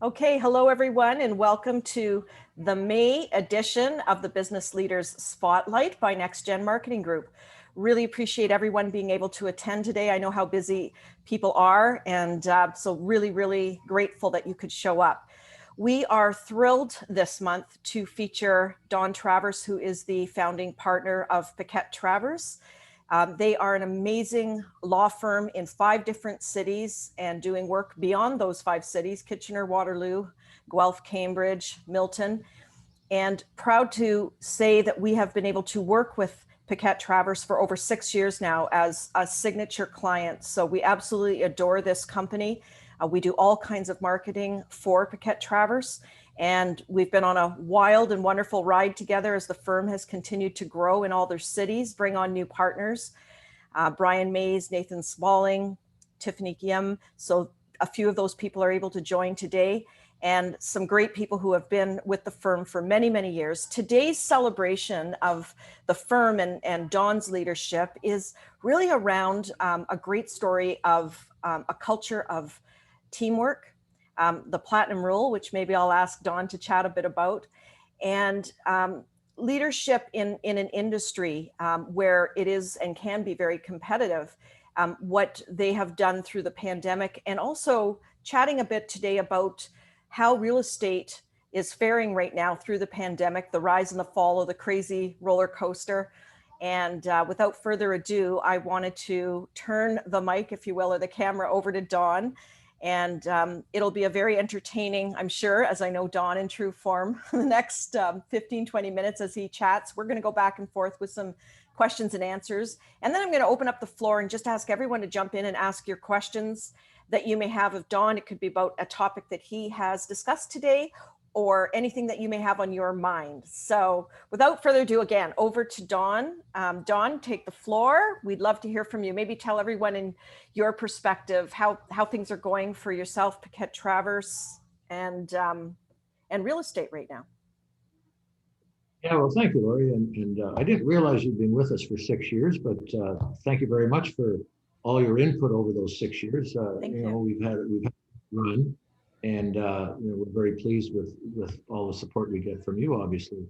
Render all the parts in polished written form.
Okay, hello everyone, and welcome to the May edition of the Business Leaders Spotlight by Next Gen Marketing Group. Really appreciate everyone being able to attend today. I know how busy people are, and so really grateful that you could show up. We are thrilled this month to feature Don Travers, who is the founding partner of Paquette Travers. They are an amazing law firm in 5 different cities and doing work beyond those 5 cities: Kitchener, Waterloo, Guelph, Cambridge, Milton. And proud to say that we have been able to work with Paquette Travers for over 6 years now as a signature client. So we absolutely adore this company. We do all kinds of marketing for Paquette Travers. And we've been on a wild and wonderful ride together as the firm has continued to grow in all their cities, bring on new partners. Brian Mays, Nathan Smalling, Tiffany Guillaume. So a few of those people are able to join today, and some great people who have been with the firm for many years. Today's celebration of the firm and Don's leadership is really around a great story of a culture of teamwork, the Platinum Rule, which maybe I'll ask Don to chat a bit about, and leadership in an industry where it is and can be very competitive, what they have done through the pandemic, and also chatting a bit today about how real estate is faring right now through the pandemic, the rise and the fall of the crazy roller coaster. And without further ado, I wanted to turn the mic, if you will, or the camera over to Don. And it'll be a very entertaining, I'm sure, as I know Don in true form, the next 15, 20 minutes as he chats. We're going to go back and forth with some questions and answers. And then I'm going to open up the floor and just ask everyone to jump in and ask your questions that you may have of Don. It could be about a topic that he has discussed today, or anything that you may have on your mind. So without further ado, again, over to Don. Don, take the floor. We'd love to hear from you. Maybe tell everyone in your perspective how things are going for yourself, Paquette Travers, and real estate right now. Yeah, well, thank you, Lori. And I didn't realize you'd been with us for 6 years, but thank you very much for all your input over those 6 years. Thank you. We've had a run. And we're very pleased with all the support we get from you, obviously.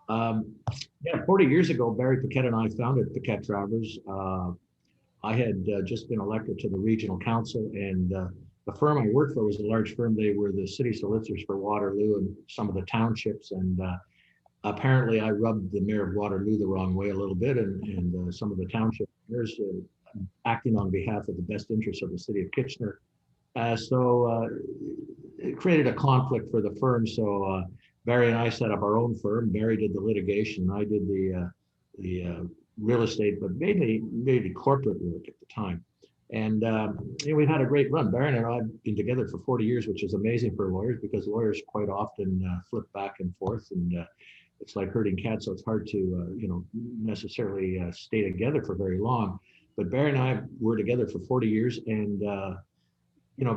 40 years ago, Barry Paquette and I founded Paquette Travers. I had just been elected to the regional council, and the firm I worked for was a large firm. They were the city solicitors for Waterloo and some of the townships. And apparently I rubbed the mayor of Waterloo the wrong way a little bit, and some of the township mayors acting on behalf of the best interests of the city of Kitchener. So it created a conflict for the firm. So Barry and I set up our own firm. Barry did the litigation. I did the real estate, but mainly corporate work at the time. And we've had a great run. Barry and I have been together for 40 years, which is amazing for lawyers, because lawyers quite often flip back and forth, and it's like herding cats. So it's hard to necessarily stay together for very long. But Barry and I were together for 40 years, and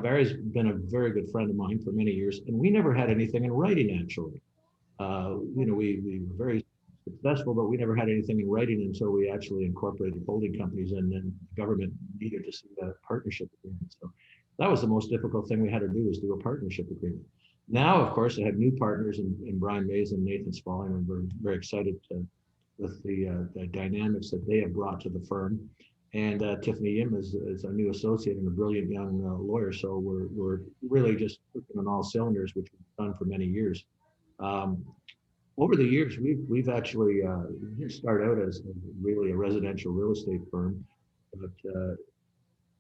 Barry's been a very good friend of mine for many years, and we never had anything in writing, actually. We were very successful, but we never had anything in writing until we actually incorporated holding companies, and then the government needed to see a partnership agreement. So that was the most difficult thing we had to do, was do a partnership agreement. Now, of course, I have new partners in Brian Mays and Nathan Smalling, and we're very excited with the dynamics that they have brought to the firm. And Tiffany Yim is a new associate and a brilliant young lawyer. So we're really just working on all cylinders, which we've done for many years. Over the years, we've actually started out as really a residential real estate firm. But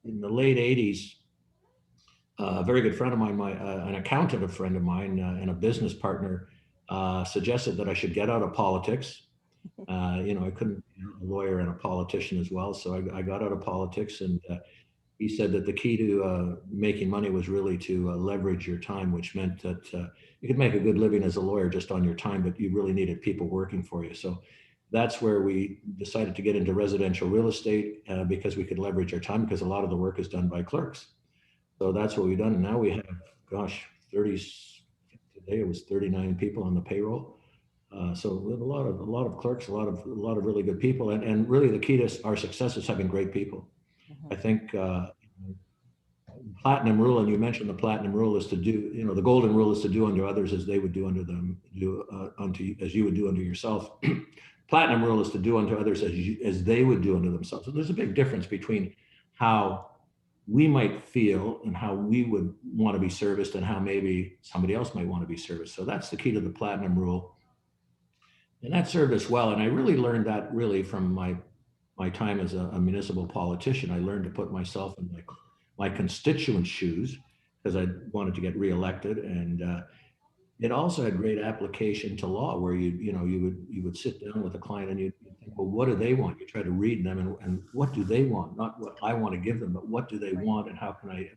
in the late 80s, a very good friend of mine, an accountant, a friend of mine, and a business partner suggested that I should get out of politics. I couldn't be a lawyer and a politician as well. So I got out of politics, and he said that the key to making money was really to leverage your time, which meant that you could make a good living as a lawyer just on your time, but you really needed people working for you. So that's where we decided to get into residential real estate, because we could leverage our time, because a lot of the work is done by clerks. So that's what we've done. And now we have, today it was 39 people on the payroll. So we have a lot of clerks, a lot of really good people, and really the key to our success is having great people. Mm-hmm. I think platinum rule, and you mentioned the platinum rule is to do, the golden rule is to do unto others as they would do unto them, as you would do unto yourself. Platinum rule is to do unto others as they would do unto themselves. So there's a big difference between how we might feel and how we would want to be serviced and how maybe somebody else might want to be serviced. So that's the key to the platinum rule. And that served us well. And I really learned that really from my time as a municipal politician. I learned to put myself in my constituents' shoes because I wanted to get reelected. And it also had great application to law where you would sit down with a client and you think, well, what do they want? You try to read them and what do they want? Not what I want to give them, but what do they want and how can I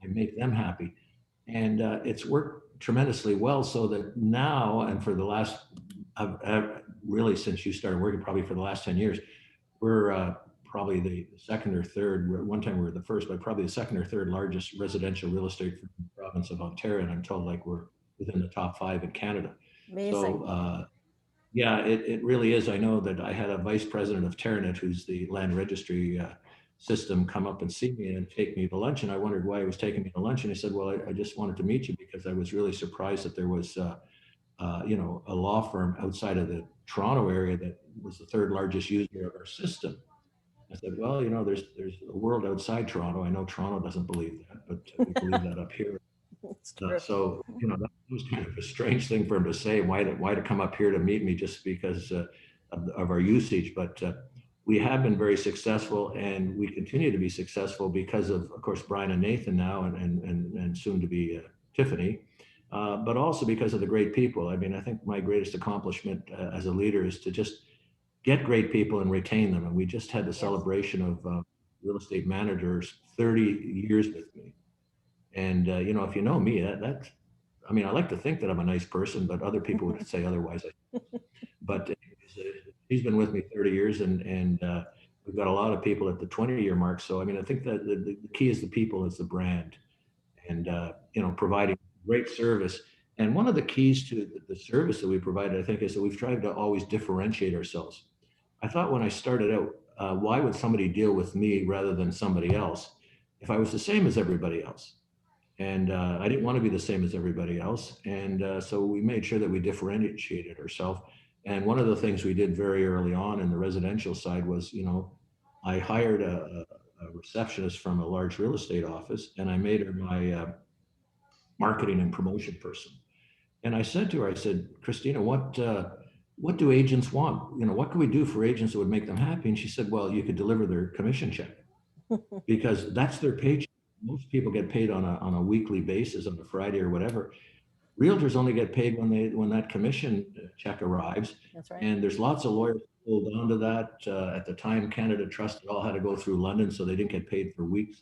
make them happy? And it's worked tremendously well so that now and for the last, really since you started working, probably for the last 10 years, we're probably the second or third, one time we were the first, but probably the second or third largest residential real estate for the province of Ontario. And I'm told like we're within the top 5 in Canada. Amazing. So yeah, it really is. I know that I had a vice president of Terranet, who's the land registry system, come up and see me and take me to lunch. And I wondered why he was taking me to lunch. And he said, well, I just wanted to meet you because I was really surprised that there was, a law firm outside of the Toronto area that was the third largest user of our system. I said, well, there's a world outside Toronto. I know Toronto doesn't believe that, but we believe that up here. So, that was kind of a strange thing for him to say, why to come up here to meet me just because of our usage. But we have been very successful and we continue to be successful because of course, Brian and Nathan now and soon to be Tiffany, but also because of the great people. I mean, I think my greatest accomplishment as a leader is to just get great people and retain them. And we just had the celebration of real estate managers 30 years with me. And, if you know me, I mean, I like to think that I'm a nice person, but other people would say otherwise. But he's been with me 30 years and we've got a lot of people at the 20-year mark. So, I mean, I think that the key is the people, is the brand and, providing great service. And one of the keys to the service that we provide, I think, is that we've tried to always differentiate ourselves. I thought when I started out, why would somebody deal with me rather than somebody else if I was the same as everybody else? And I didn't want to be the same as everybody else. And so we made sure that we differentiated ourselves. And one of the things we did very early on in the residential side was, I hired a receptionist from a large real estate office and I made her my marketing and promotion person. And I said to her, I said, Christina, what do agents want? What can we do for agents that would make them happy? And she said, well, you could deliver their commission check because that's their paycheck. Most people get paid on a weekly basis, on a Friday or whatever. Realtors only get paid when that commission check arrives. That's right. And there's lots of lawyers who hold on to that. At the time, Canada Trust, it all had to go through London, so they didn't get paid for weeks.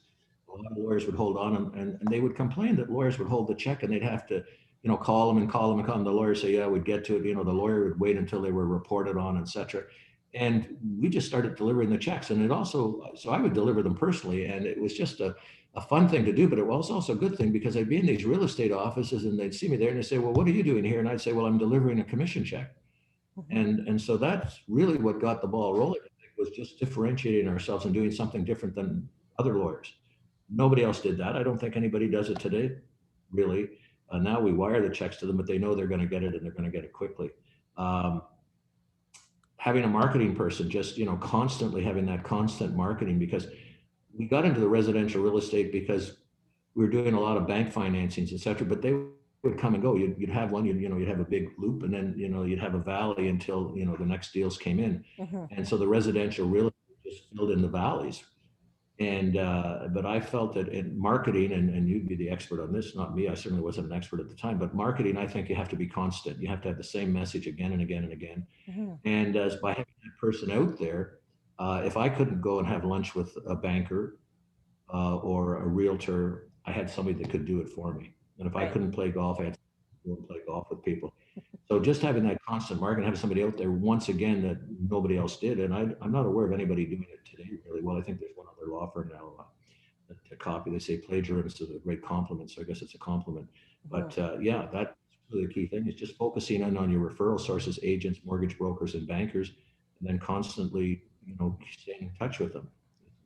A lot of lawyers would hold on and they would complain that lawyers would hold the check and they'd have to, call them and call them and call them. The lawyers say, yeah, we'd get to it. The lawyer would wait until they were reported on, et cetera. And we just started delivering the checks. And so I would deliver them personally. And it was just a fun thing to do, but it was also a good thing because I'd be in these real estate offices and they'd see me there and they'd say, well, what are you doing here? And I'd say, well, I'm delivering a commission check. And so that's really what got the ball rolling. Was just differentiating ourselves and doing something different than other lawyers. Nobody else did that. I don't think anybody does it today, really. Now we wire the checks to them, but they know they're going to get it and they're going to get it quickly. Having a marketing person, just, constantly having that constant marketing, because we got into the residential real estate because we were doing a lot of bank financings, et cetera, but they would come and go. You'd have one, you'd have a big loop and then, you'd have a valley until, the next deals came in. And so the residential real estate just filled in the valleys. And, but I felt that in marketing, and you'd be the expert on this, not me, I certainly wasn't an expert at the time, but marketing, I think you have to be constant. You have to have the same message again and again and again. And as by having that person out there, if I couldn't go and have lunch with a banker or a realtor, I had somebody that could do it for me. And if I couldn't play golf, I had to go and play golf with people. So just having that constant marketing, having somebody out there once again that nobody else did. And I'm not aware of anybody doing it today really well. I think there's one other law firm now to copy. They say plagiarism is a great compliment. So I guess it's a compliment. But yeah, that's really the key thing is just focusing in on your referral sources, agents, mortgage brokers, and bankers, and then constantly, staying in touch with them,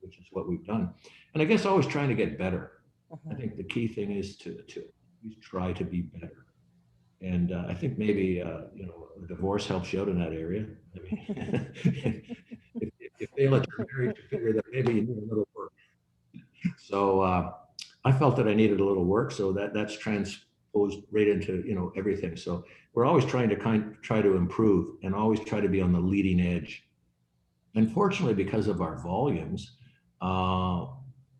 which is what we've done. And I guess always trying to get better. I think the key thing is to always try to be better. And I think maybe a divorce helps you out in that area. I mean, if you fail at your marriage, you figure that maybe you need a little work. So I felt that I needed a little work, so that's transposed right into everything. So we're always trying to try to improve and always try to be on the leading edge. Unfortunately, because of our volumes, uh,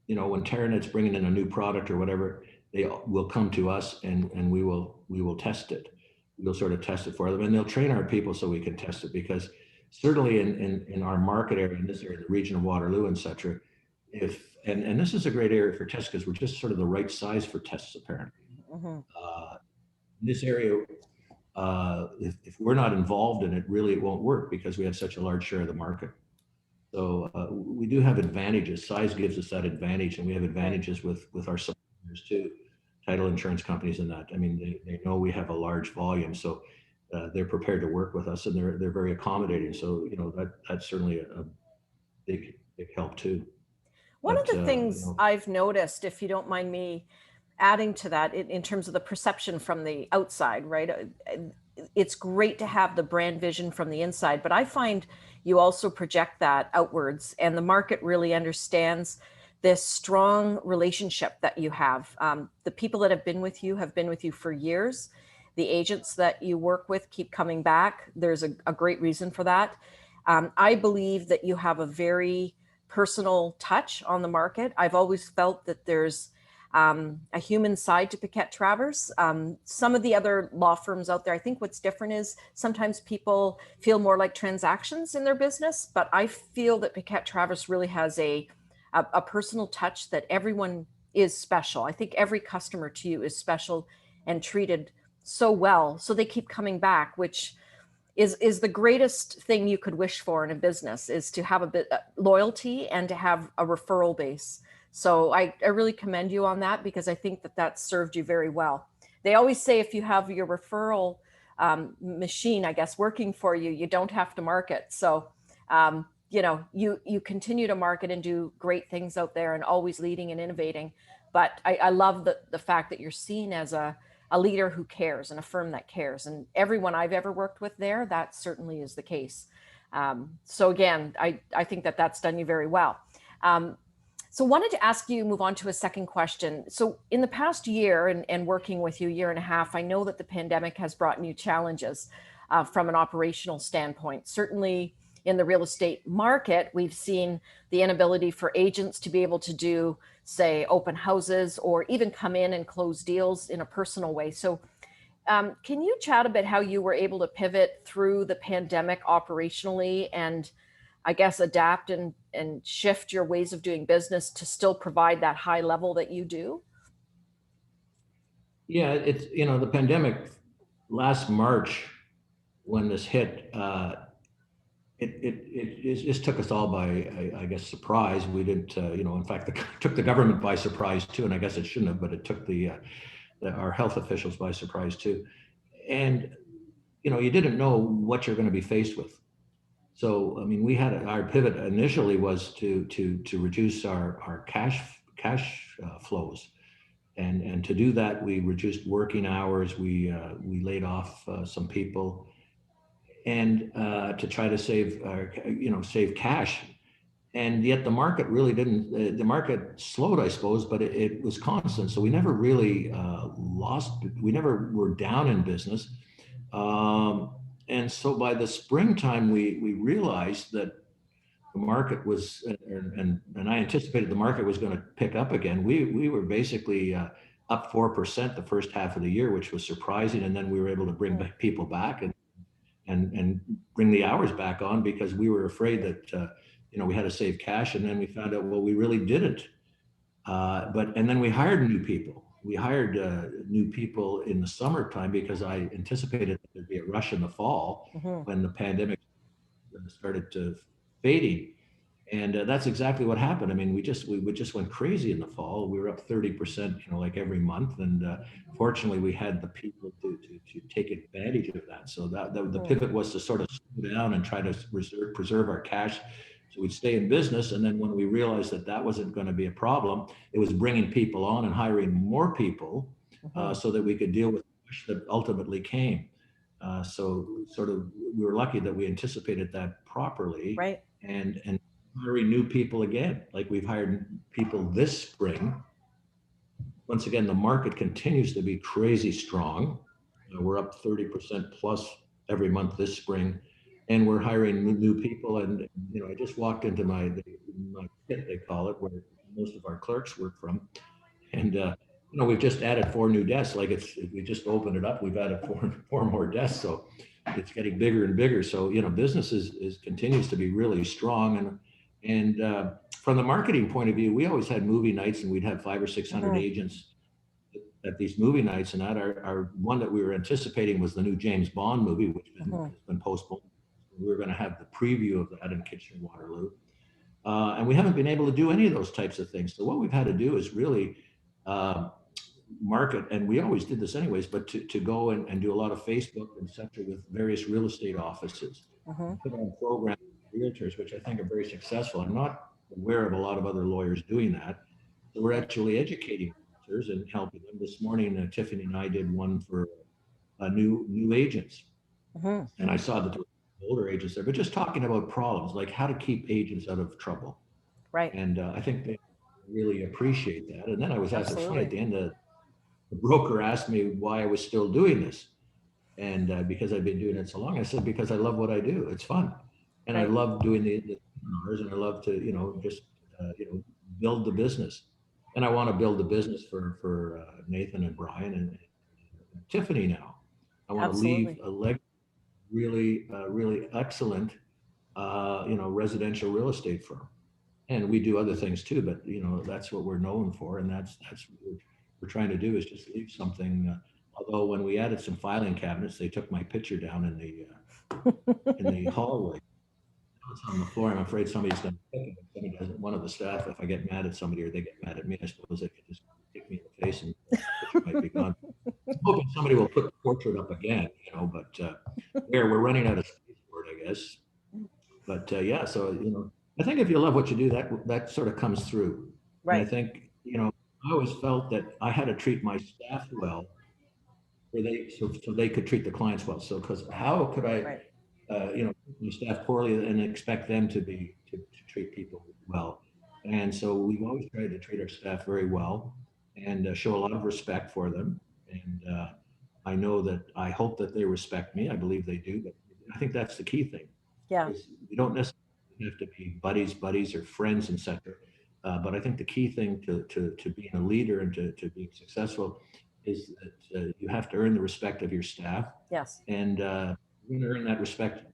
when Terranet's bringing in a new product or whatever, they will come to us and we will test it. We'll sort of test it for them, and they'll train our people so we can test it because certainly in our market area, in this area, the region of Waterloo, et cetera, and this is a great area for tests because we're just sort of the right size for tests apparently. Mm-hmm. In this area, if we're not involved in it, really it won't work because we have such a large share of the market. So we do have advantages. Size gives us that advantage, and we have advantages with our suppliers too, title insurance companies and that. I mean, they know we have a large volume, so they're prepared to work with us, and they're very accommodating. So that's certainly a big help too. One of But the things I've noticed, if you don't mind me adding to that, in terms of the perception from the outside, right? It's great to have the brand vision from the inside, but I find you also project that outwards, and the market really understands this strong relationship that you have. The people that have been with you for years. The agents that you work with keep coming back. There's a great reason for that. I believe that you have a very personal touch on the market. I've always felt that there's a human side to Paquette Travers. Some of the other law firms out there, I think what's different is sometimes people feel more like transactions in their business, but I feel that Paquette Travers really has a personal touch that everyone is special. I think every customer to you is special and treated so well. So they keep coming back, which is the greatest thing you could wish for in a business, is to have a bit loyalty and to have a referral base. So I really commend you on that because I think that that's served you very well. They always say if you have your referral machine, I guess, working for you, you don't have to market. So you continue to market and do great things out there and always leading and innovating. But I love the fact that you're seen as a leader who cares and a firm that cares. And everyone I've ever worked with there, that certainly is the case. So again, I think that that's done you very well. So wanted to ask you, move on to a second question. So in the past year and working with you, year and a half, I know that the pandemic has brought new challenges from an operational standpoint. Certainly in the real estate market, we've seen the inability for agents to be able to do, say, open houses or even come in and close deals in a personal way. So can you chat a bit how you were able to pivot through the pandemic operationally and I guess adapt and shift your ways of doing business to still provide that high level that you do? yeah, it's the pandemic last March when this hit. It just took us all by, I guess, surprise. We didn't, in fact, took the government by surprise too, and I guess it shouldn't have, but it took our health officials by surprise too. And you didn't know what you're going to be faced with. So I mean, we had our pivot initially was to reduce our cash flows, and to do that, we reduced working hours. We laid off some people and to try to save cash. And yet the market really didn't. The market slowed, I suppose, but it was constant. So we never really lost. We never were down in business. And so by the springtime, we realized that the market was, and I anticipated the market was going to pick up again. We were basically up 4% the first half of the year, which was surprising. And then we were able to bring people back and bring the hours back on because we were afraid that we had to save cash. And then we found out, well, we really didn't. And then we hired new people. We hired new people in the summertime because I anticipated there'd be a rush in the fall when the pandemic started fading. And that's exactly what happened. I mean, we just went crazy in the fall. We were up 30%, like every month. And fortunately, we had the people to take advantage of that. So that the pivot was to sort of slow down and try to preserve our cash, So we'd stay in business. And then when we realized that that wasn't going to be a problem, it was bringing people on and hiring more people so that we could deal with the push that ultimately came. So sort of, we were lucky that we anticipated that properly, Right. and hiring new people again. Like we've hired people this spring. Once again, the market continues to be crazy strong. We're up 30% plus every month this spring, and we're hiring new people. And I just walked into my pit, they call it, where most of our clerks work from, and we've just added 4 new desks. Like we just opened it up. We've added four more desks, so it's getting bigger and bigger. So business is continues to be really strong, and from the marketing point of view, we always had movie nights, and we'd have 500 or 600 agents at these movie nights. And that our one that we were anticipating was the new James Bond movie, which has been postponed. We were going to have the preview of that in Kitchener-Waterloo. And we haven't been able to do any of those types of things. So what we've had to do is really market, and we always did this anyways, but to go and do a lot of Facebook and cetera with various real estate offices, put on programs with realtors, which I think are very successful. I'm not aware of a lot of other lawyers doing that. So we're actually educating realtors and helping them. This morning, Tiffany and I did one for new agents. And I saw that there were older agents there, but just talking about problems, like how to keep agents out of trouble. Right. And I think they really appreciate that. And then I was asked, it's funny, at the end, the broker asked me why I was still doing this. And because I've been doing it so long, I said, because I love what I do. It's fun. And I love doing the seminars, and I love to, just, build the business. And I want to build the business for Nathan and Brian and Tiffany now. I want to leave a really excellent, residential real estate firm. And we do other things too, but that's what we're known for, and that's what we're trying to do, is just leave something. Although when we added some filing cabinets, they took my picture down in the hallway. It's on the floor. I'm afraid somebody's going to pick it. Somebody doesn't. One of the staff, if I get mad at somebody or they get mad at me, I suppose they could just kick me in the face and the picture might be gone. I'm hoping somebody will put the portrait up again, but we're running out of space for it, I guess. But yeah, so I think if you love what you do, that sort of comes through. Right. And I think I always felt that I had to treat my staff well, so they could treat the clients well. So because how could I, my staff poorly and expect them to treat people well? And so we've always tried to treat our staff very well and show a lot of respect for them. And I hope that they respect me. I believe they do, but I think that's the key thing. Yeah. We don't necessarily have to be buddies or friends, etc. But I think the key thing to being a leader and to being successful is that you have to earn the respect of your staff. Yes. And when you earn that respect,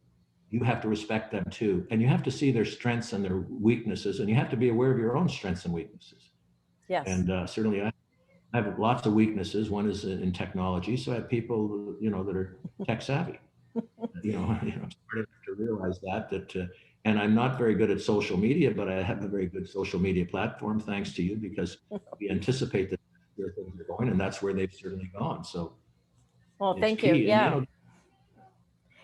you have to respect them too. And you have to see their strengths and their weaknesses, and you have to be aware of your own strengths and weaknesses. Yes. And certainly I have lots of weaknesses. One is in technology. So I have people, that are tech savvy. I'm starting to realize that and I'm not very good at social media, but I have a very good social media platform, thanks to you, because we anticipate that where things are going, and that's where they've certainly gone. So, well, thank you. Yeah. And,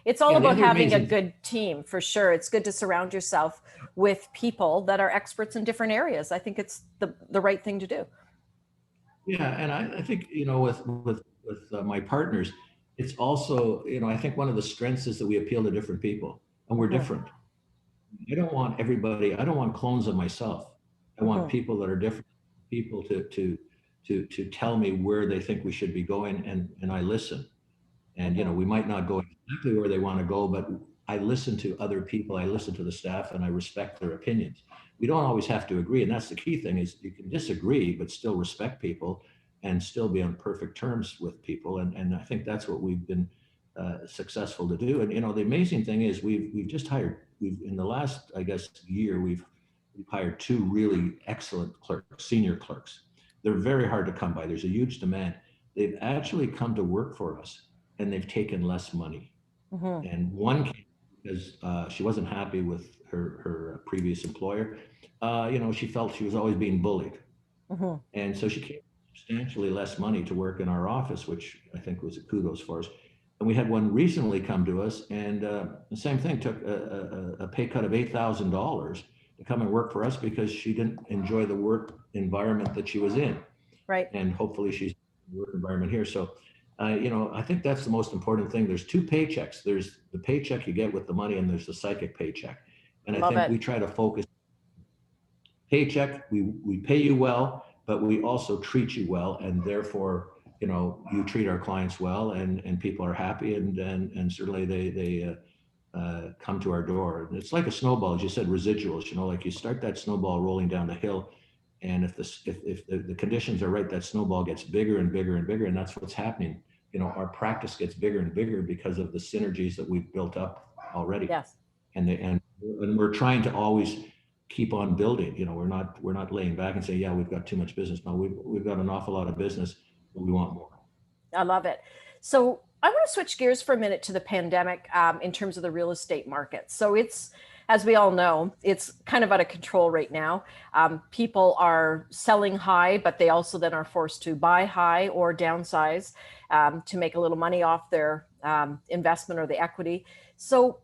it's all about having a good team, for sure. It's good to surround yourself with people that are experts in different areas. I think it's the right thing to do. Yeah, and I think with my partners, it's also I think one of the strengths is that we appeal to different people, and we're different. I don't want clones of myself. I want people that are different, people to tell me where they think we should be going, and I listen. And we might not go exactly where they want to go, but I listen to other people, I listen to the staff, and I respect their opinions. We don't always have to agree, and that's the key thing, is you can disagree but still respect people and still be on perfect terms with people. And I think that's what we've been successful to do. And the amazing thing is we've just hired, in the last, I guess, year, we've hired 2 really excellent clerks, senior clerks. They're very hard to come by. There's a huge demand. They've actually come to work for us, and they've taken less money. And one came because she wasn't happy with her previous employer. She felt she was always being bullied. And so she came substantially less money to work in our office, which I think was a kudos for us. And we had one recently come to us, and the same thing, took a pay cut of $8,000 to come and work for us because she didn't enjoy the work environment that she was in. Right. And hopefully she's in the work environment here. So, I think that's the most important thing. There's two paychecks. There's the paycheck you get with the money, and there's the psychic paycheck. And I Love think it. we try to focus paycheck, we pay you well, but we also treat you well, and therefore, you treat our clients well, and people are happy, and certainly they come to our door. It's like a snowball, as you said, residuals. Like you start that snowball rolling down the hill, and if the conditions are right, that snowball gets bigger and bigger and bigger, and that's what's happening. Our practice gets bigger and bigger because of the synergies that we've built up already, Yes. and we're trying to always keep on building. We're not laying back and say, yeah, we've got too much business. No, we've got an awful lot of business, but we want more. I love it. So I want to switch gears for a minute to the pandemic in terms of the real estate market. So it's, as we all know, it's kind of out of control right now. People are selling high, but they also then are forced to buy high or downsize to make a little money off their investment or the equity. So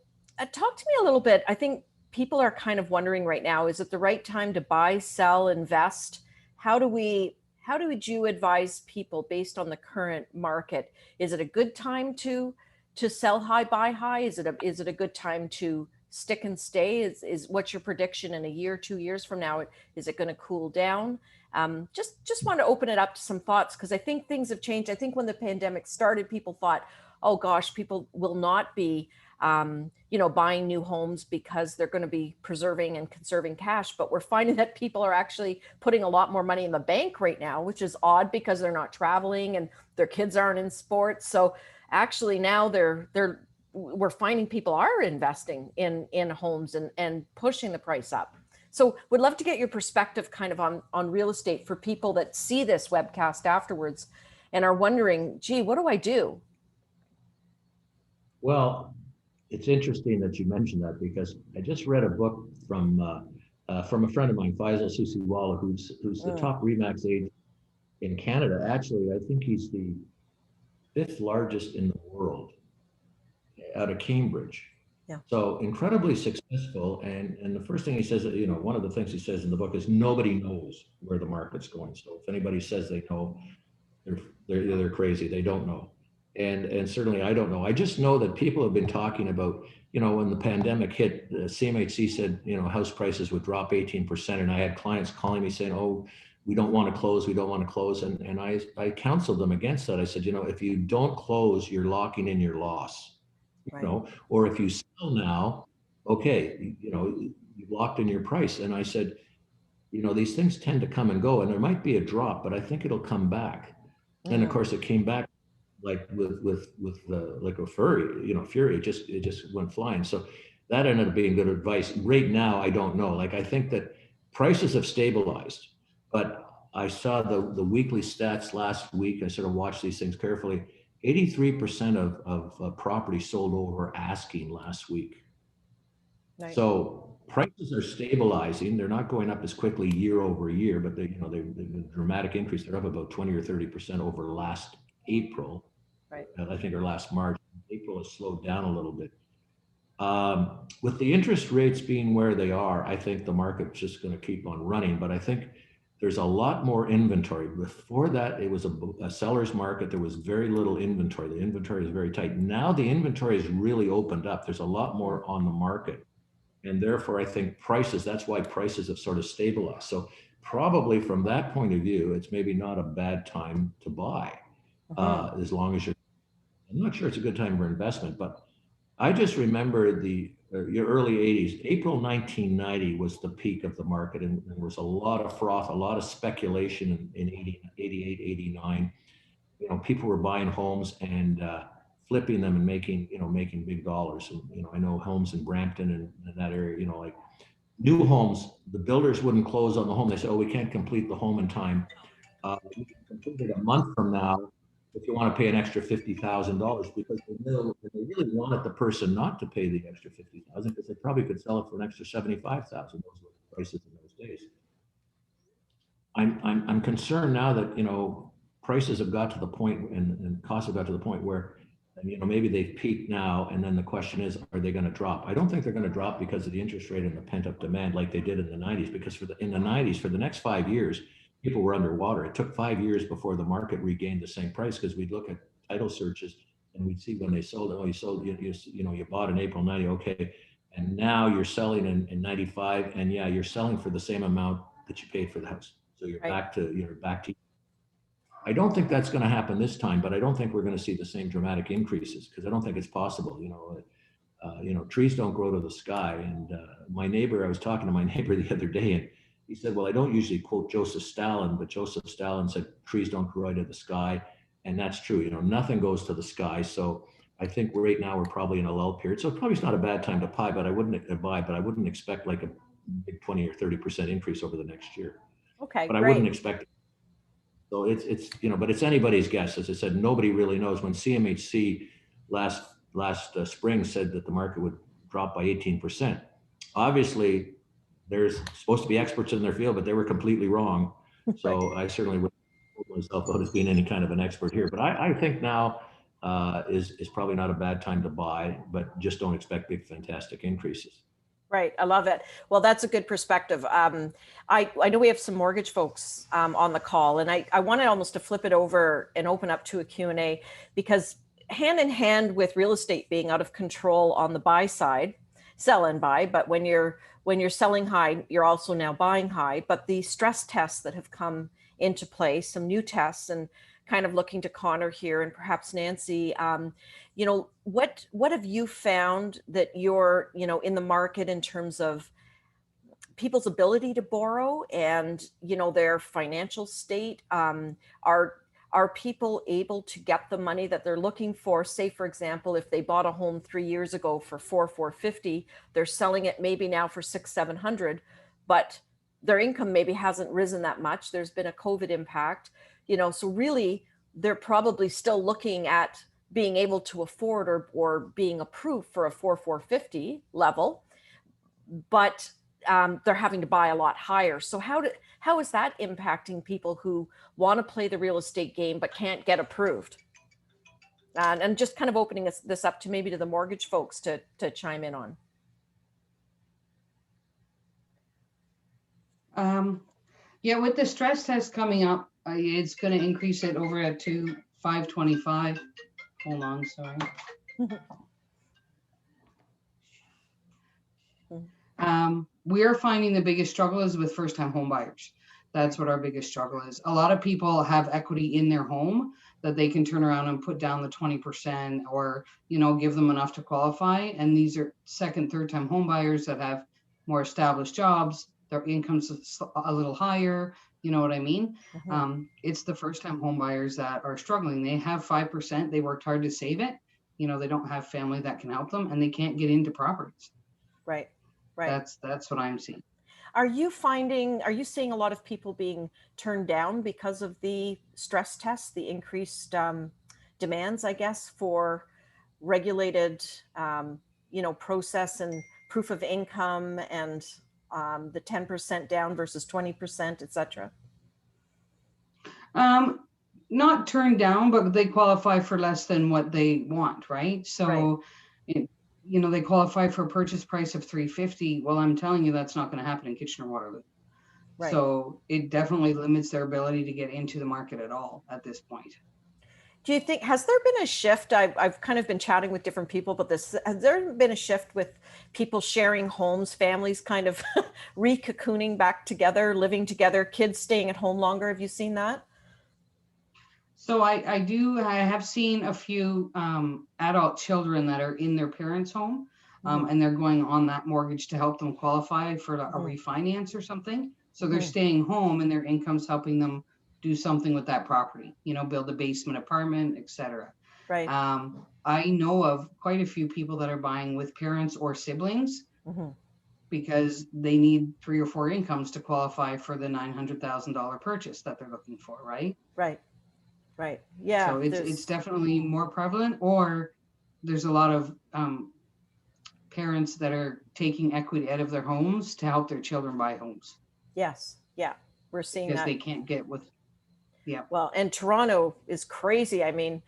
talk to me a little bit. I think people are kind of wondering right now, is it the right time to buy, sell, invest? How would you advise people based on the current market? Is it a good time to sell high, buy high? Is it a good time to stick and stay? Is what's your prediction in a year, 2 years from now? Is it going to cool down? Just want to open it up to some thoughts, because I think things have changed. I think when the pandemic started, people thought, oh gosh, people will not be buying new homes because they're going to be preserving and conserving cash. But we're finding that people are actually putting a lot more money in the bank right now, which is odd because they're not traveling and their kids aren't in sports. So actually now we're finding people are investing in homes and pushing the price up. So would love to get your perspective kind of on real estate for people that see this webcast afterwards and are wondering, gee, what do I do? Well, it's interesting that you mentioned that, because I just read a book from a friend of mine, Faisal Susiwala, who's the top Remax agent in Canada. Actually, I think he's the fifth largest in the world, out of Cambridge. Yeah. So incredibly successful. And the first thing he says, one of the things he says in the book is nobody knows where the market's going. So if anybody says they know, they're crazy. They don't know. And certainly I don't know. I just know that people have been talking about, when the pandemic hit, CMHC said, house prices would drop 18%. And I had clients calling me saying, oh, we don't want to close. We don't want to close. And I counseled them against that. I said, if you don't close, you're locking in your loss, Right. Or if you sell now, okay, you've locked in your price. And I said, these things tend to come and go, and there might be a drop, but I think it'll come back. And of course it came back like with like a fury. It just went flying. So that ended up being good advice. Right now, I don't know. Like, I think that prices have stabilized, but I saw the weekly stats last week. I sort of watched these things carefully. 83% of property sold over asking last week. Right. So prices are stabilizing. They're not going up as quickly year over year, but they've a dramatic increase. They're up about 20 or 30% over last April. Right. I think, or last March. April has slowed down a little bit. With the interest rates being where they are, I think the market's just going to keep on running. But I think there's a lot more inventory. Before that, it was a seller's market. There was very little inventory. The inventory is very tight. Now the inventory is really opened up. There's a lot more on the market. And therefore, I think that's why prices have sort of stabilized. So probably from that point of view, it's maybe not a bad time to buy, as long as I'm not sure it's a good time for investment, but I just remember your early 80s. April 1990 was the peak of the market, and there was a lot of froth, a lot of speculation in 88, 89. People were buying homes and flipping them and making big dollars. And I know homes in Brampton and that area. Like new homes, the builders wouldn't close on the home. They said, "Oh, we can't complete the home in time. We can complete it a month from now if you want to pay an extra $50,000," because they really wanted the person not to pay the extra $50,000, because they probably could sell it for an extra $75,000. Those were the prices in those days. I'm concerned now that prices have got to the point, and costs have got to the point where And, maybe they've peaked now, and then the question is, are they going to drop? I don't think they're going to drop because of the interest rate and the pent up demand like they did in the 90s, because in the 90s, for the next 5 years, people were underwater. It took 5 years before the market regained the same price, because we'd look at title searches and we'd see when they sold it. Oh, you sold, you bought in April 90, okay. And now you're selling in 95, and yeah, you're selling for the same amount that you paid for the house. So you're Right. back to I don't think that's going to happen this time, but I don't think we're going to see the same dramatic increases, because I don't think it's possible. Trees don't grow to the sky. And I was talking to my neighbor the other day, and he said, "Well, I don't usually quote Joseph Stalin, but Joseph Stalin said trees don't grow to the sky," and that's true. Nothing goes to the sky. So I think right now we're probably in a lull period. So probably it's not a bad time to buy, but I wouldn't expect like a big 20 or 30% increase over the next year. Okay, But I great. wouldn't expect. So but it's anybody's guess. As I said, nobody really knows. When CMHC last spring said that the market would drop by 18%, obviously there's supposed to be experts in their field, but they were completely wrong. So Right. I certainly wouldn't hold myself out as being any kind of an expert here. But I think now is probably not a bad time to buy, but just don't expect big, fantastic increases. Right. I love it. Well, that's a good perspective. I know we have some mortgage folks on the call, and I wanted almost to flip it over and open up to a Q&A, because hand in hand with real estate being out of control on the buy side, sell and buy, but when you're selling high, you're also now buying high. But the stress tests that have come into play, some new tests, and kind of looking to Connor here and perhaps Nancy, what have you found that you're, in the market in terms of people's ability to borrow and, their financial state? Are people able to get the money that they're looking for? Say, for example, if they bought a home 3 years ago for 450, they're selling it maybe now for 600-700, but their income maybe hasn't risen that much. There's been a COVID impact, so really they're probably still looking at being able to afford or being approved for a 450 level, but they're having to buy a lot higher. So how is that impacting people who want to play the real estate game but can't get approved? And just kind of opening this up to maybe to the mortgage folks to chime in on. Yeah, with the stress test coming up, it's going to increase it over to 525. Hold on, sorry. We're finding the biggest struggle is with first-time home buyers. That's what our biggest struggle is. A lot of people have equity in their home that they can turn around and put down the 20% or, give them enough to qualify. And these are second, third-time home buyers that have more established jobs. Their income's a little higher. You know what I mean? Mm-hmm. It's the first-time home buyers that are struggling. They have 5%. They worked hard to save it. They don't have family that can help them, and they can't get into properties. Right. Right. That's what I'm seeing. Are you seeing a lot of people being turned down because of the stress tests, the increased demands, I guess, for regulated, process and proof of income, and the 10% down versus 20%, et cetera? Not turned down, but they qualify for less than what they want, right? So, right. They qualify for a purchase price of $350. Well, I'm telling you, that's not going to happen in Kitchener-Waterloo. Right. So it definitely limits their ability to get into the market at all at this point. Do you think, has there been a shift? I've kind of been chatting with different people about this. Has there been a shift with people sharing homes, families kind of re-cocooning back together, living together, kids staying at home longer? Have you seen that? So I have seen a few adult children that are in their parents' home, and they're going on that mortgage to help them qualify for a refinance or something. So they're staying home and their income's helping them do something with that property, build a basement apartment, etc. Right. I know of quite a few people that are buying with parents or siblings because they need 3 or 4 incomes to qualify for the $900,000 purchase that they're looking for, right? Right. Right. Yeah. So it's definitely more prevalent, or there's a lot of parents that are taking equity out of their homes to help their children buy homes. Yes. Yeah. We're seeing because that. They can't get with. Yeah. Well, and Toronto is crazy. I mean,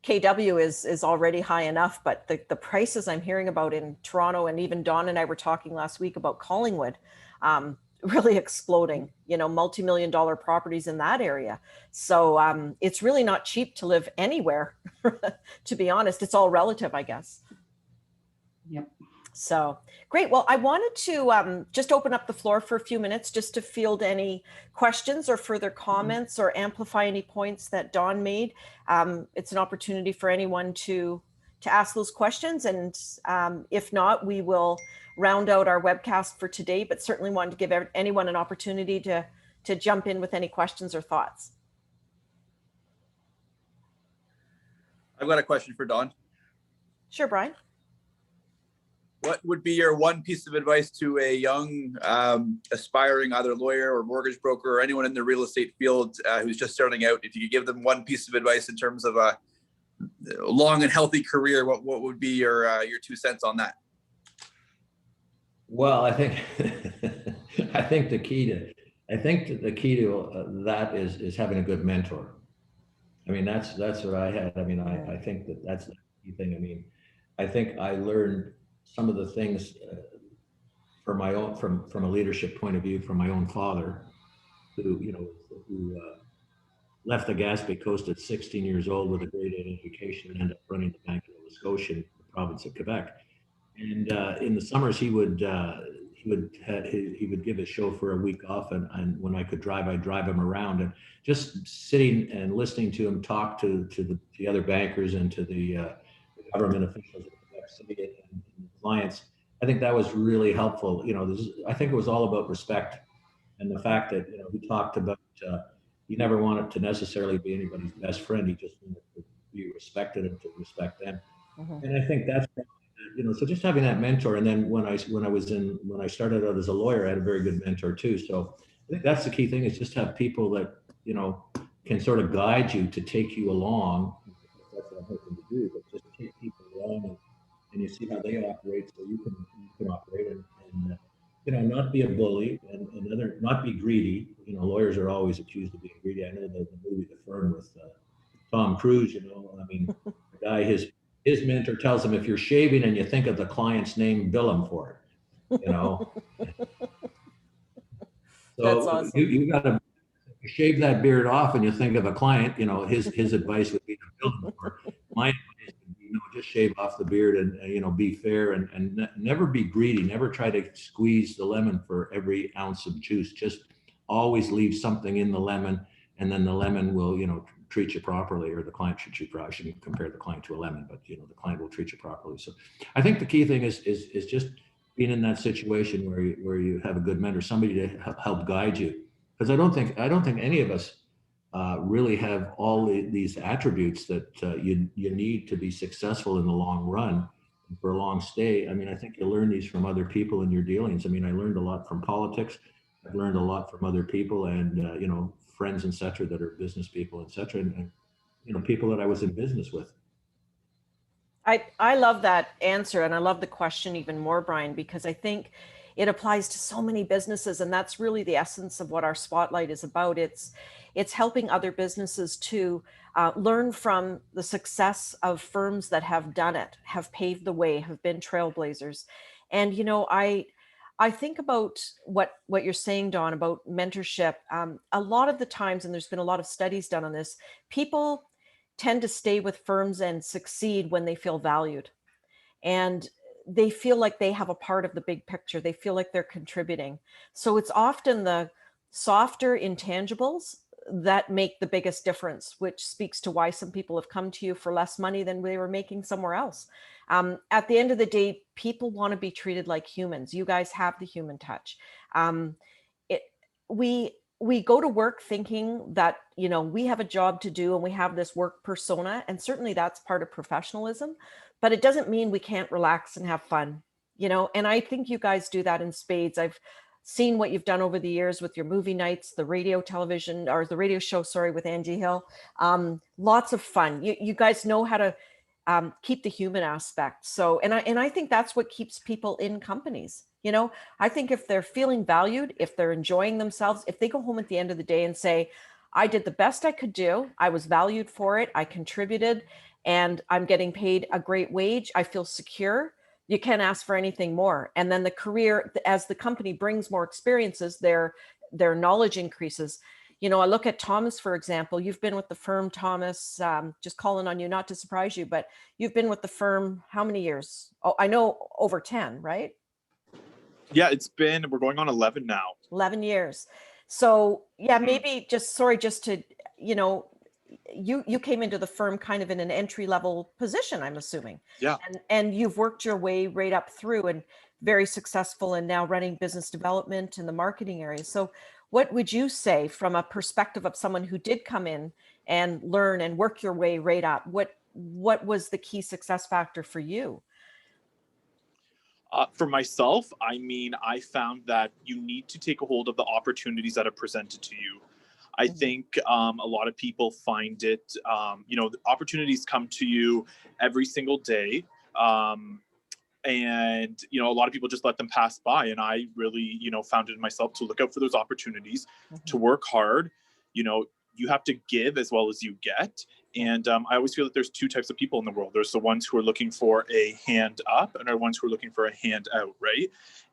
KW is already high enough, but the prices I'm hearing about in Toronto, and even Don and I were talking last week about Collingwood, really exploding, multi-million-dollar properties in that area. So it's really not cheap to live anywhere, to be honest. It's all relative, I guess. Yep. So great. Well, I wanted to just open up the floor for a few minutes just to field any questions or further comments or amplify any points that Don made. It's an opportunity for anyone to ask those questions. And if not, we will round out our webcast for today, but certainly wanted to give anyone an opportunity to jump in with any questions or thoughts. I've got a question for Don. Sure, Brian. What would be your one piece of advice to a young, aspiring either lawyer or mortgage broker or anyone in the real estate field who's just starting out? If you could give them one piece of advice in terms of a long and healthy career, what would be your 2 cents on that? Well, I think the key to that is having a good mentor. I mean, that's what I had. I mean, I think that's the key thing. I mean, I think I learned some of the things from a leadership point of view from my own father, who left the Gaspé Coast at 16 years old with a grade 8 education and ended up running the Bank of Nova Scotia in the province of Quebec. And in the summers, he would give his chauffeur a week off, and when I could drive, I'd drive him around, and just sitting and listening to him talk to the other bankers and to the government officials in Quebec City and clients. I think that was really helpful. I think it was all about respect, and the fact that he talked about he never wanted to necessarily be anybody's best friend. He just wanted to be respected and to respect them. Mm-hmm. And I think that's so just having that mentor. And then when I started out as a lawyer, I had a very good mentor too. So I think that's the key thing, is just have people that can sort of guide you to take you along. That's what I'm hoping to do, but just take people along and you see how they operate, so you can operate and not be a bully and not be greedy. Lawyers are always accused of being greedy. I know the movie The Firm with Tom Cruise. I mean, the guy, his mentor tells him, if you're shaving and you think of the client's name, bill him for it. So that's awesome. You got to shave that beard off and you think of a client. His advice would be to bill him for it. My advice would be, just shave off the beard and be fair and never be greedy. Never try to squeeze the lemon for every ounce of juice. Just always leave something in the lemon, and then the lemon will treat you properly, or the client should treat you properly. I shouldn't compare the client to a lemon, but the client will treat you properly. So I think the key thing is just being in that situation where you have a good mentor, somebody to help guide you. Because I don't think any of us really have all these attributes that you need to be successful in the long run and for a long stay. I mean, I think you learn these from other people in your dealings. I mean, I learned a lot from politics. I've learned a lot from other people and friends, et cetera, that are business people, et cetera, and people that I was in business with. I love that answer, and I love the question even more, Brian, because I think it applies to so many businesses, and that's really the essence of what our spotlight is about. It's helping other businesses to learn from the success of firms that have done it, have paved the way, have been trailblazers. And I think about what you're saying, Don, about mentorship. A lot of the times, and there's been a lot of studies done on this, people tend to stay with firms and succeed when they feel valued. And they feel like they have a part of the big picture. They feel like they're contributing. So it's often the softer intangibles that make the biggest difference, which speaks to why some people have come to you for less money than they were making somewhere else. At the end of the day, people want to be treated like humans. You guys have the human touch. We go to work thinking that, we have a job to do and we have this work persona, and certainly that's part of professionalism, but it doesn't mean we can't relax and have fun, and I think you guys do that in spades. I've seen what you've done over the years with your movie nights, the radio show, with Angie Hill. Lots of fun. You guys know how to keep the human aspect. So, and I think that's what keeps people in companies. I think if they're feeling valued, if they're enjoying themselves, if they go home at the end of the day and say, I did the best I could do. I was valued for it. I contributed, and I'm getting paid a great wage. I feel secure. You can't ask for anything more. And then the career, as the company brings more experiences, their knowledge increases. I look at Thomas, for example. You've been with the firm, Thomas, just calling on you, not to surprise you, but you've been with the firm how many years? Oh, I know, over 10, right? Yeah, we're going on 11 now. 11 years. So yeah, maybe just to, you came into the firm kind of in an entry level position, I'm assuming. Yeah. And you've worked your way right up through and very successful, and now running business development in the marketing area. So what would you say from a perspective of someone who did come in and learn and work your way right up? What was the key success factor for you? For myself, I found that you need to take a hold of the opportunities that are presented to you. I think a lot of people find it, the opportunities come to you every single day. And, a lot of people just let them pass by. And I really, found it in myself to look out for those opportunities, to work hard. You have to give as well as you get. And I always feel that there's two types of people in the world. There's the ones who are looking for a hand up, and there are ones who are looking for a hand out, right?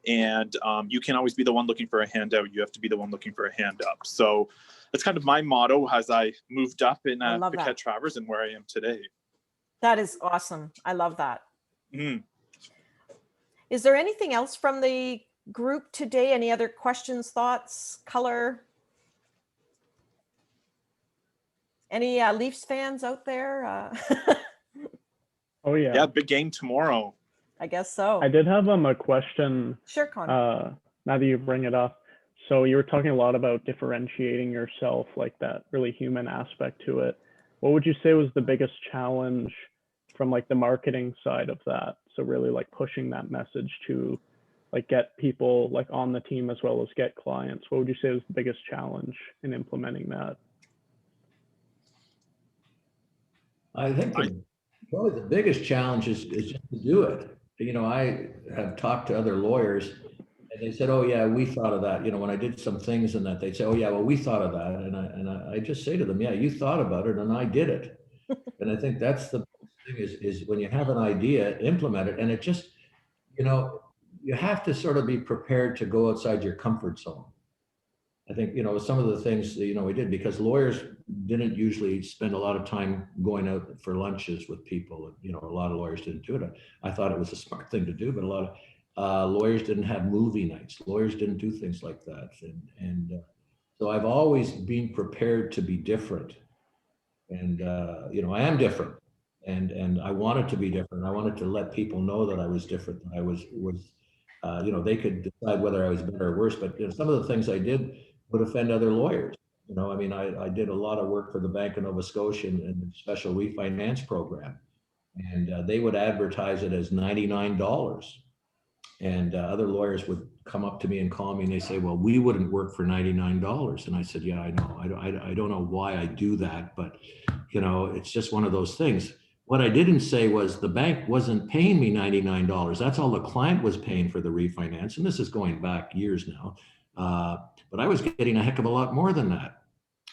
And you can't always be the one looking for a hand out. You have to be the one looking for a hand up. So that's kind of my motto as I moved up in Paquette Travers and where I am today. That is awesome. I love that. Mm. Is there anything else from the group today? Any other questions, thoughts, color? Any Leafs fans out there? Oh yeah. Yeah, big game tomorrow. I guess so. I did have a question. Sure, Connor. Now that you bring it up. So you were talking a lot about differentiating yourself, like that really human aspect to it. What would you say was the biggest challenge from like the marketing side of that? So really like pushing that message to like get people like on the team as well as get clients. What would you say was the biggest challenge in implementing that? I think probably the biggest challenge is just to do it. I have talked to other lawyers and they said, oh yeah, we thought of that. When I did some things and that, they'd say, oh yeah, well, we thought of that. And I just say to them, yeah, you thought about it and I did it. And I think that's the thing is when you have an idea, implement it. And it just, you have to sort of be prepared to go outside your comfort zone. I think, some of the things, we did, because lawyers didn't usually spend a lot of time going out for lunches with people. A lot of lawyers didn't do it. I thought it was a smart thing to do, but a lot of lawyers didn't have movie nights. Lawyers didn't do things like that. And so I've always been prepared to be different. And, I am different. And I wanted to be different. I wanted to let people know that I was different. That I was they could decide whether I was better or worse. But some of the things I did would offend other lawyers. I did a lot of work for the Bank of Nova Scotia in the special refinance program, and they would advertise it as $99. And other lawyers would come up to me and call me and they say, well, we wouldn't work for $99. And I said, yeah, I know. I don't know why I do that, but it's just one of those things. What I didn't say was the bank wasn't paying me $99. That's all the client was paying for the refinance. And this is going back years now. But I was getting a heck of a lot more than that,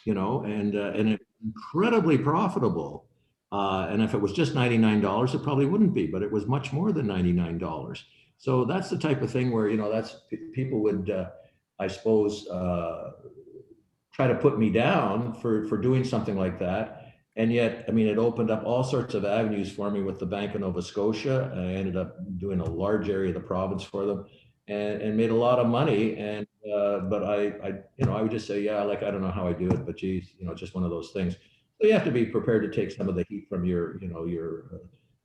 and it's incredibly profitable. And if it was just $99, it probably wouldn't be, but it was much more than $99. So that's the type of thing where, people would, I suppose, try to put me down for doing something like that. And yet, it opened up all sorts of avenues for me with the Bank of Nova Scotia. I ended up doing a large area of the province for them and made a lot of money. And, but I would just say, yeah, I don't know how I do it, but geez, just one of those things. So you have to be prepared to take some of the heat from your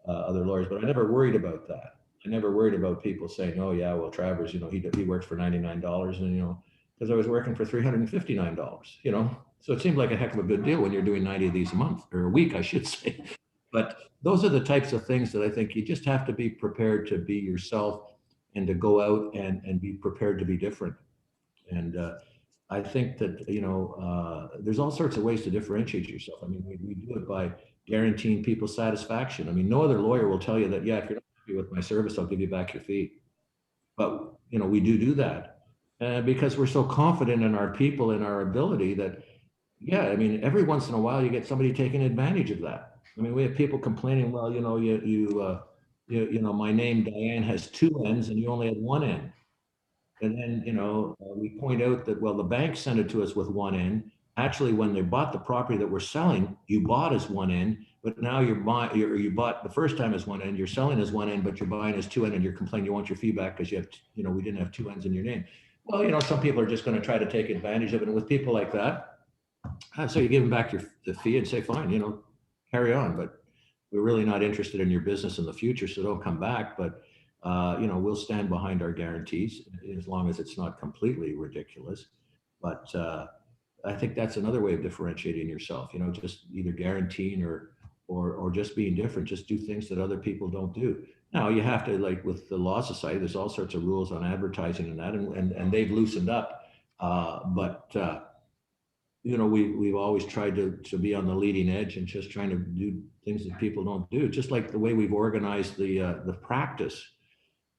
other lawyers, but I never worried about that. I never worried about people saying, oh yeah, well, Travers, he works for $99 and, because I was working for $359, so it seemed like a heck of a good deal when you're doing 90 of these a month or a week, I should say. But those are the types of things that I think you just have to be prepared to be yourself and to go out and be prepared to be different. And I think that, there's all sorts of ways to differentiate yourself. We do it by guaranteeing people satisfaction. No other lawyer will tell you that, yeah, if you're not happy with my service, I'll give you back your fee. But, we do that because we're so confident in our people and our ability that, yeah, I mean, every once in a while you get somebody taking advantage of that. I mean, we have people complaining, well, my name Diane has two N's and you only had one N. And then, we point out that, well, the bank sent it to us with one N. Actually, when they bought the property that we're selling, you bought as one N, but now you bought the first time as one N, you're selling as one N, but you're buying as two N, and you're complaining you want your fee back because we didn't have two N's in your name. Well, some people are just going to try to take advantage of it. And with people like that, so you give them back the fee and say, fine, carry on. But we're really not interested in your business in the future, so don't come back. But we'll stand behind our guarantees as long as it's not completely ridiculous. But I think that's another way of differentiating yourself. Just either guaranteeing or just being different. Just do things that other people don't do. Now you have to, like with the Law Society, there's all sorts of rules on advertising and that, and they've loosened up. We've always tried to be on the leading edge and just trying to do things that people don't do. Just like the way we've organized the practice.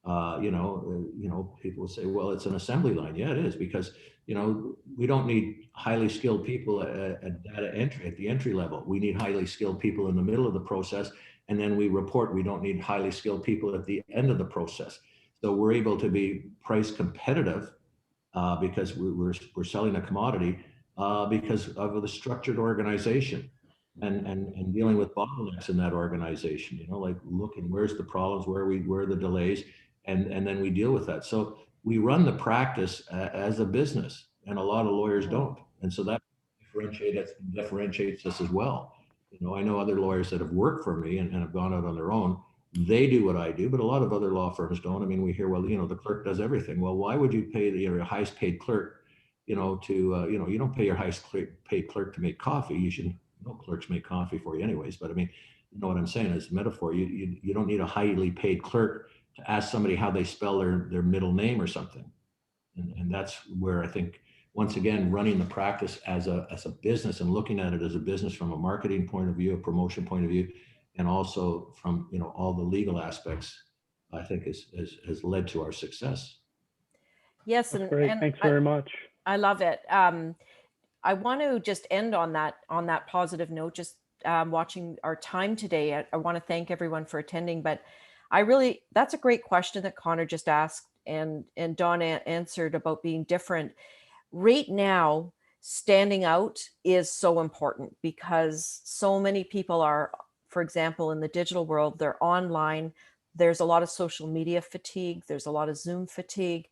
People say, well, it's an assembly line. Yeah, it is, because we don't need highly skilled people at data entry at the entry level. We need highly skilled people in the middle of the process, and then we report we don't need highly skilled people at the end of the process. So we're able to be price competitive because we're selling a commodity because of the structured organization and dealing with bottlenecks in that organization. Like looking where's the problems, where are the delays, and then we deal with that. So we run the practice as a business, and a lot of lawyers don't. And so that differentiates us as well. I know other lawyers that have worked for me and have gone out on their own. They do what I do, but a lot of other law firms don't. I mean, we hear, well, the clerk does everything. Well, why would you pay your highest paid clerk, you don't pay your highest paid clerk to make coffee. You should, clerks make coffee for you anyways. But I mean, you know what I'm saying as a metaphor, you don't need a highly paid clerk to ask somebody how they spell their middle name or something. And that's where I think, once again, running the practice as a business and looking at it as a business from a marketing point of view, a promotion point of view, and also from, all the legal aspects, I think has led to our success. Yes. That's great. Thanks very much. I love it. I want to just end on that positive note, just watching our time today. I want to thank everyone for attending, but that's a great question that Connor just asked and Don answered about being different. Right now, standing out is so important because so many people are, for example, in the digital world, they're online. There's a lot of social media fatigue. There's a lot of Zoom fatigue.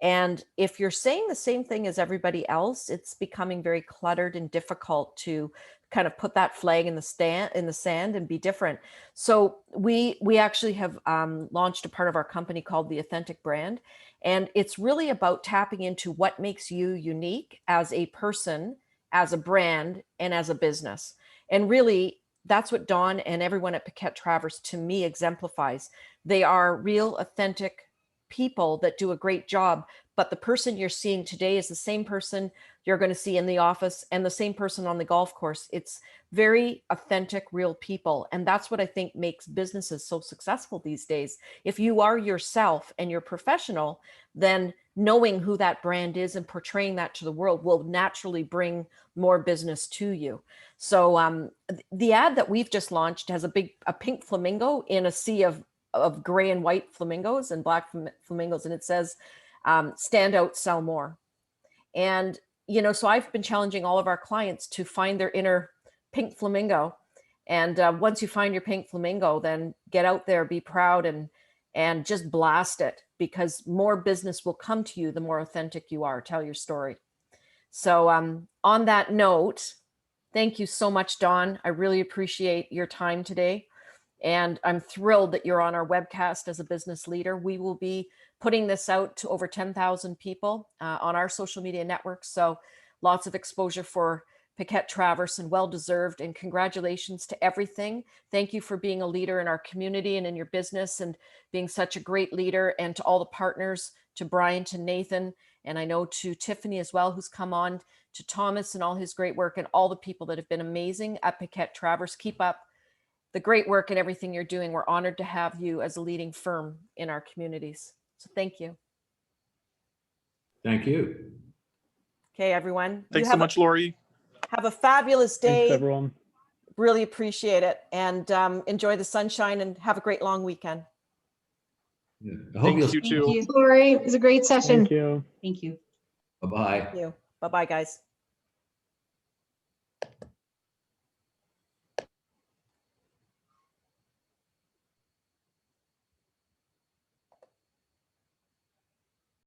And if you're saying the same thing as everybody else, it's becoming very cluttered and difficult to kind of put that flag in the sand and be different. So we actually have launched a part of our company called the Authentic Brand. And it's really about tapping into what makes you unique as a person, as a brand, and as a business. And really, that's what Don and everyone at Paquette Travers, to me, exemplifies. They are real, authentic people that do a great job, but the person you're seeing today is the same person you're going to see in the office and the same person on the golf course. It's very authentic, real people. And that's what I think makes businesses so successful these days. If you are yourself and you're professional, then knowing who that brand is and portraying that to the world will naturally bring more business to you. So the ad that we've just launched has a pink flamingo in a sea of gray and white flamingos and black flamingos. And it says, stand out, sell more. And, so I've been challenging all of our clients to find their inner pink flamingo. And once you find your pink flamingo, then get out there, be proud, and just blast it, because more business will come to you the more authentic you are. Tell your story. So on that note, thank you so much, Don. I really appreciate your time today. And I'm thrilled that you're on our webcast as a business leader. We will be putting this out to over 10,000 people on our social media networks. So lots of exposure for Paquette Travers, and well-deserved. And congratulations to everything. Thank you for being a leader in our community and in your business and being such a great leader. And to all the partners, to Brian, to Nathan, and I know to Tiffany as well, who's come on, to Thomas and all his great work, and all the people that have been amazing at Paquette Travers. Keep up the great work and everything you're doing. We're honored to have you as a leading firm in our communities. So thank you. Thank you. Okay, everyone. Thanks so much, Lori. Have a fabulous Thanks, day. everyone. Really appreciate it. And enjoy the sunshine and have a great long weekend. Yeah. I hope Thanks, you'll. you too. Lori, it was a great session. Thank you. Thank you. Bye-bye. Thank you. Bye-bye, guys.